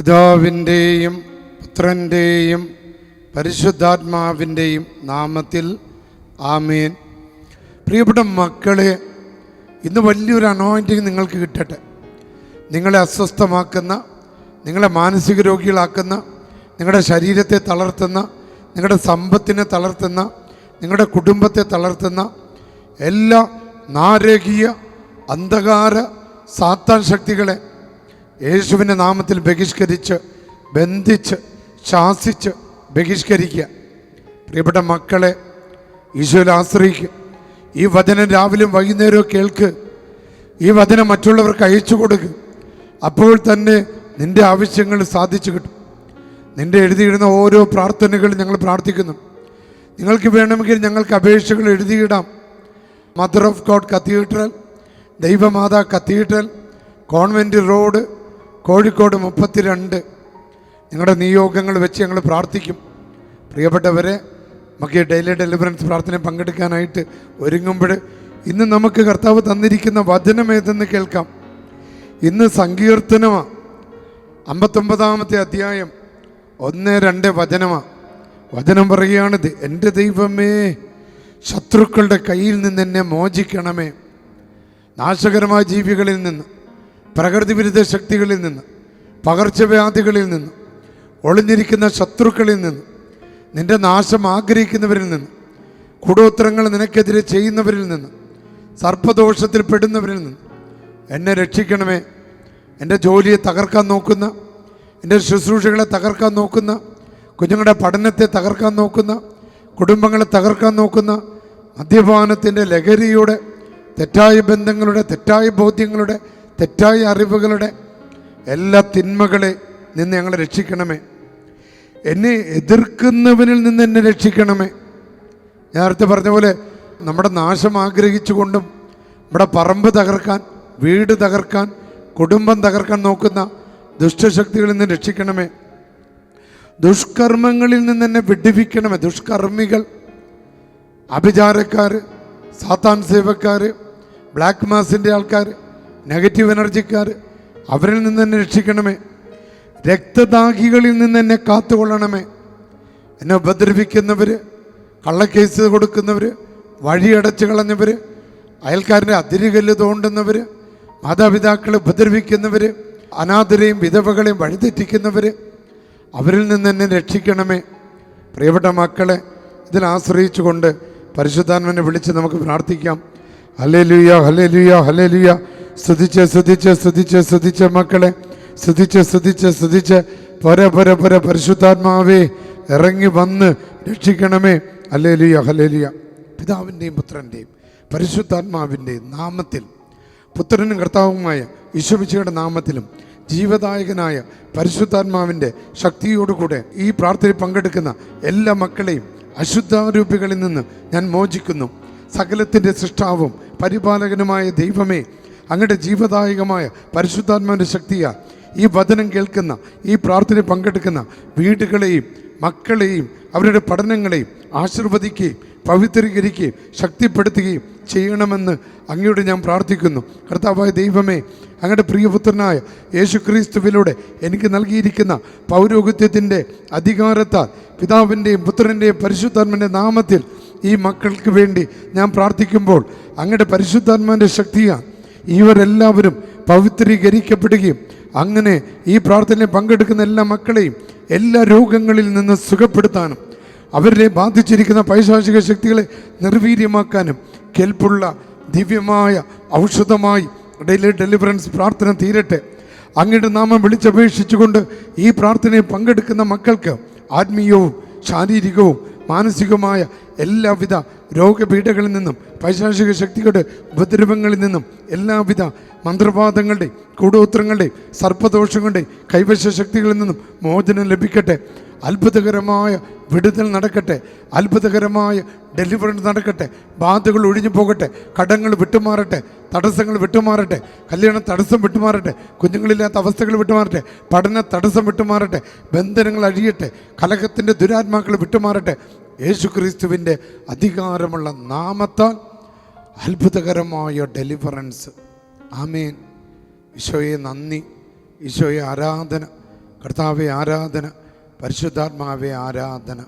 പിതാവിൻ്റെയും പുത്രൻ്റെയും പരിശുദ്ധാത്മാവിൻ്റെയും നാമത്തിൽ ആമേൻ. പ്രിയപ്പെട്ട മക്കളെ, ഇന്ന് വലിയൊരു അനോയിൻറ്റിങ് നിങ്ങൾക്ക് കിട്ടട്ടെ. നിങ്ങളെ അസ്വസ്ഥമാക്കുന്ന, നിങ്ങളെ മാനസിക രോഗികളാക്കുന്ന, നിങ്ങളുടെ ശരീരത്തെ തളർത്തുന്ന, നിങ്ങളുടെ സമ്പത്തിനെ തളർത്തുന്ന, നിങ്ങളുടെ കുടുംബത്തെ തളർത്തുന്ന എല്ലാ നാരകീയ അന്ധകാര സാത്താൻ ശക്തികളെ യേശുവിൻ്റെ നാമത്തിൽ ബഹിഷ്കരിച്ച്, ബന്ധിച്ച്, ശാസിച്ച് ബഹിഷ്കരിക്കുക. പ്രിയപ്പെട്ട മക്കളെ, ഈശോയിൽ ആശ്രയിക്കുക. ഈ വചനം രാവിലെയും വൈകുന്നേരവും കേൾക്ക്. ഈ വചനം മറ്റുള്ളവർക്ക് അയച്ചു കൊടുക്കുക. അപ്പോൾ തന്നെ നിൻ്റെ ആവശ്യങ്ങൾ സാധിച്ചു കിട്ടും. നിൻ്റെ എഴുതിയിടുന്ന ഓരോ പ്രാർത്ഥനകളും ഞങ്ങൾ പ്രാർത്ഥിക്കുന്നു. നിങ്ങൾക്ക് വേണമെങ്കിൽ ഞങ്ങൾക്ക് അപേക്ഷകൾ എഴുതിയിടാം. മദർ ഓഫ് ഗോഡ് കത്തീഡ്രൽ, ദൈവമാതാ കത്തീഡ്രൽ, കോൺവെൻറ്റ് റോഡ്, കോഴിക്കോട് 32. നിങ്ങളുടെ നിയോഗങ്ങൾ വെച്ച് ഞങ്ങൾ പ്രാർത്ഥിക്കും. പ്രിയപ്പെട്ടവരെ, നമുക്ക് ഈ ഡെയിലി ഡെലിവറൻസ് പ്രാർത്ഥനയിൽ പങ്കെടുക്കാനായിട്ട് ഒരുങ്ങുമ്പോൾ ഇന്ന് നമുക്ക് കർത്താവ് തന്നിരിക്കുന്ന വചനം ഏതെന്ന് കേൾക്കാം. ഇന്ന് സങ്കീർത്തനമാണ്, 59-ാമത്തെ അധ്യായം 1-2 വചനമാണ്. വചനം പറയുകയാണ്, എൻ്റെ ദൈവമേ, ശത്രുക്കളുടെ കയ്യിൽ നിന്ന് എന്നെ മോചിക്കണമേ. നാശകരമായ ജീവികളിൽ നിന്ന്, പ്രകൃതി വിരുദ്ധ ശക്തികളിൽ നിന്ന്, പകർച്ചവ്യാധികളിൽ നിന്ന്, ഒളിഞ്ഞിരിക്കുന്ന ശത്രുക്കളിൽ നിന്ന്, നിൻ്റെ നാശം ആഗ്രഹിക്കുന്നവരിൽ നിന്ന്, കൂടോത്രങ്ങൾ നിനക്കെതിരെ ചെയ്യുന്നവരിൽ നിന്ന്, സർപ്പദോഷത്തിൽ പെടുന്നവരിൽ നിന്ന് എന്നെ രക്ഷിക്കണമേ. എൻ്റെ ജോലിയെ തകർക്കാൻ നോക്കുന്ന, എൻ്റെ ശുശ്രൂഷകളെ തകർക്കാൻ നോക്കുന്ന, കുഞ്ഞുങ്ങളുടെ പഠനത്തെ തകർക്കാൻ നോക്കുന്ന, കുടുംബങ്ങളെ തകർക്കാൻ നോക്കുന്ന, മദ്യപാനത്തിൻ്റെ ലഹരിയുടെ, തെറ്റായ ബന്ധങ്ങളുടെ, തെറ്റായ ബോധ്യങ്ങളുടെ, തെറ്റായ അറിവുകളുടെ എല്ലാ തിന്മകളെ നിന്ന് ഞങ്ങളെ രക്ഷിക്കണമേ. എന്നെ എതിർക്കുന്നവനിൽ നിന്ന് എന്നെ രക്ഷിക്കണമേ. നേരത്തെ പറഞ്ഞ പോലെ നമ്മുടെ നാശം ആഗ്രഹിച്ചുകൊണ്ടും നമ്മുടെ പറമ്പ് തകർക്കാൻ, വീട് തകർക്കാൻ, കുടുംബം തകർക്കാൻ നോക്കുന്ന ദുഷ്ടശക്തികളിൽ നിന്ന് രക്ഷിക്കണമേ. ദുഷ്കർമ്മങ്ങളിൽ നിന്ന് എന്നെ വിടുവിക്കണമേ. ദുഷ്കർമ്മികൾ, അഭിചാരക്കാർ, സാത്താൻ സേവക്കാർ, ബ്ലാക്ക് മാസിൻ്റെ ആൾക്കാർ, നെഗറ്റീവ് എനർജിക്കാർ, അവരിൽ നിന്ന് എന്നെ രക്ഷിക്കണമേ. രക്തദാഹികളിൽ നിന്ന് എന്നെ കാത്തുകൊള്ളണമേ. എന്നെ ഉപദ്രവിക്കുന്നവർ, കള്ളക്കേസ് കൊടുക്കുന്നവർ, വഴിയടച്ചു കളഞ്ഞവർ, അയൽക്കാരൻ്റെ അതിരുകല്ല് തോണ്ടുന്നവർ, മാതാപിതാക്കളെ ഉപദ്രവിക്കുന്നവർ, അനാഥരെയും വിധവകളെയും വഴിതെറ്റിക്കുന്നവർ, അവരിൽ നിന്ന് എന്നെ രക്ഷിക്കണമേ. പ്രിയപ്പെട്ട മക്കളെ, ഇതിൽ ആശ്രയിച്ചുകൊണ്ട് പരിശുദ്ധാത്മാവിനെ വിളിച്ച് നമുക്ക് പ്രാർത്ഥിക്കാം. Hallelujah, hallelujah, hallelujah. സ്തുതിച്ച് സ്തുതിച്ച് സ്തുതിച്ച് സ്തുതിച്ച് മക്കളെ, സ്തുതിച്ച് സ്തുതിച്ച് സ്തുതിച്ച് പൊര പരിശുദ്ധാത്മാവേ ഇറങ്ങി വന്ന് രക്ഷിക്കണമേ. Hallelujah, hallelujah. പിതാവിൻ്റെയും പുത്രൻ്റെയും പരിശുദ്ധാത്മാവിൻ്റെയും നാമത്തിൽ, പുത്രനും കർത്താവുമായ ഈശോമിശിഹായുടെ നാമത്തിലും ജീവദായകനായ പരിശുദ്ധാത്മാവിൻ്റെ ശക്തിയോടുകൂടെ ഈ പ്രാർത്ഥനയിൽ പങ്കെടുക്കുന്ന എല്ലാ മക്കളെയും അശുദ്ധാരൂപികളിൽ നിന്ന് ഞാൻ മോചിക്കുന്നു. സകലത്തിൻ്റെ സൃഷ്ടാവും പരിപാലകനുമായ ദൈവമേ, അങ്ങയുടെ ജീവദായകമായ പരിശുദ്ധാത്മാവിൻ്റെ ശക്തിയാൽ ഈ വചനം കേൾക്കുന്ന, ഈ പ്രാർത്ഥനയിൽ പങ്കെടുക്കുന്ന വീടുകളെയും മക്കളെയും അവരുടെ പഠനങ്ങളെയും ആശീർവദിക്കുകയും പവിത്രീകരിക്കുകയും ശക്തിപ്പെടുത്തുകയും ചെയ്യണമെന്ന് അങ്ങയോട് ഞാൻ പ്രാർത്ഥിക്കുന്നു. കർത്താവായ ദൈവമേ, അങ്ങയുടെ പ്രിയപുത്രനായ യേശുക്രിസ്തുവിലൂടെ എനിക്ക് നൽകിയിരിക്കുന്ന പൗരോഹിത്യത്തിൻ്റെ അധികാരത്താൽ പിതാവിൻ്റെയും പുത്രൻ്റെയും പരിശുദ്ധാത്മാവിൻ്റെ നാമത്തിൽ ഈ മക്കൾക്ക് വേണ്ടി ഞാൻ പ്രാർത്ഥിക്കുമ്പോൾ അങ്ങയുടെ പരിശുദ്ധാത്മാവിൻ്റെ ശക്തിയാൽ ഇവരെല്ലാവരും പവിത്രീകരിക്കപ്പെടുകയും അങ്ങനെ ഈ പ്രാർത്ഥനയിൽ പങ്കെടുക്കുന്ന എല്ലാ മക്കളെയും എല്ലാ രോഗങ്ങളിൽ നിന്ന് സുഖപ്പെടുത്താനും അവരെ ബാധിച്ചിരിക്കുന്ന പൈശാചിക ശക്തികളെ നിർവീര്യമാക്കാനും കെൽപ്പുള്ള ദിവ്യമായ ഔഷധമായി ഡെയിലി ഡെലിവറൻസ് പ്രാർത്ഥന തീരട്ടെ. അങ്ങയുടെ നാമം വിളിച്ചപേക്ഷിച്ചുകൊണ്ട് ഈ പ്രാർത്ഥനയിൽ പങ്കെടുക്കുന്ന മക്കൾക്ക് ആത്മീയവും ശാരീരികവും മാനസികവുമായ എല്ലാവിധ രോഗപീഠകളിൽ നിന്നും പൈശാചിക ശക്തികളുടെ ഉപദ്രവങ്ങളിൽ നിന്നും എല്ലാവിധ മന്ത്രവാദങ്ങളുടെയും കൂടോത്രങ്ങളുടെയും സർപ്പദോഷങ്ങളുടെയും കൈവശ ശക്തികളിൽ നിന്നും മോചനം ലഭിക്കട്ടെ. അത്ഭുതകരമായ വിടുതൽ നടക്കട്ടെ. അത്ഭുതകരമായ ഡെലിവറൻസ് നടക്കട്ടെ. ബാധകൾ ഒഴിഞ്ഞു പോകട്ടെ. കടങ്ങൾ വിട്ടുമാറട്ടെ. തടസ്സങ്ങൾ വിട്ടുമാറട്ടെ. കല്യാണ തടസ്സം വിട്ടുമാറട്ടെ. കുഞ്ഞുങ്ങളില്ലാത്ത അവസ്ഥകൾ വിട്ടുമാറട്ടെ. പഠന തടസ്സം വിട്ടുമാറട്ടെ. ബന്ധനങ്ങൾ അഴിയട്ടെ. കലഹത്തിൻ്റെ ദുരാത്മാക്കൾ വിട്ടുമാറട്ടെ. യേശുക്രിസ്തുവിൻ്റെ അധികാരമുള്ള നാമത്താൽ അത്ഭുതകരമായ ഡെലിവറൻസ്. ആമേൻ. ഈശോയെ നന്ദി, ഈശോയെ ആരാധന. കർത്താവെ ആരാധന, പരിശുദ്ധാത്മാവെ ആരാധന.